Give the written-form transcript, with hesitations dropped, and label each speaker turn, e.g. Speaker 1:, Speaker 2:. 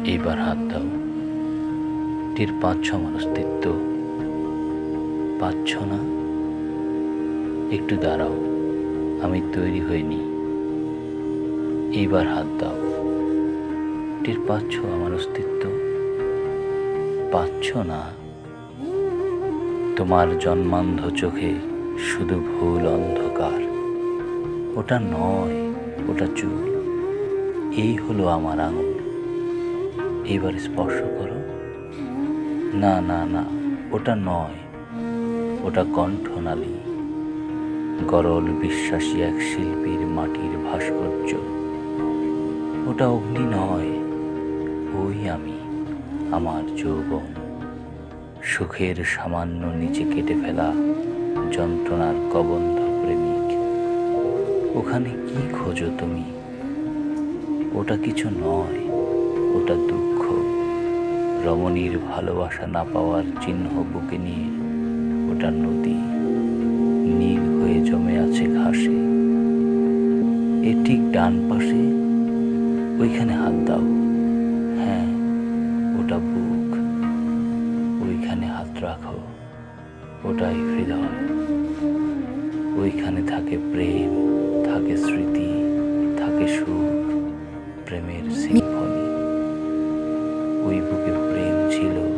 Speaker 1: এইবার হাত দাও। টের পাচ্ছ আমার অস্তিত্ব? পাচ্ছ না? একটু দাঁড়াও, আমি তৈরি হইনি। এইবার হাত দাও। টের পাচ্ছ আমার অস্তিত্ব? পাচ্ছ না? তোমার জন্মান্ধ চোখে শুধু ভুল অন্ধকার। ওটা নয়, ওটা চুল। এই হলো আমার আঙুল। এইবার স্পর্শ করো। না না না, ওটা নয়, ওটা কণ্ঠনালী। গরল বিশ্বাসী এক শিল্পীর মাটির ভাস্কর্য। ওটা অগ্নি নয়, ওই আমি, আমার যৌবন। সুখের সামান্য নিচে কেটে ফেলা যন্ত্রণার কবন্ধ প্রেমিক। ওখানে কি খোঁজো তুমি? ওটা কিছু নয়, ওটা দুঃখ। রমণীর ভালোবাসা না পাওয়ার চিহ্ন বুকে নিয়ে ওটা নদী নীল হয়ে জমে আছে ঘাসে। এ ঠিক ডান পাশে, ওইখানে হাত দাও। হ্যাঁ, ওটা বুক। ওইখানে হাত রাখো, ওটাই হৃদয়। ওইখানে থাকে প্রেম, থাকে স্মৃতি, থাকে সুখ, প্রেমের সিম্ফনি। ওই বুকে প্রেম ছিল,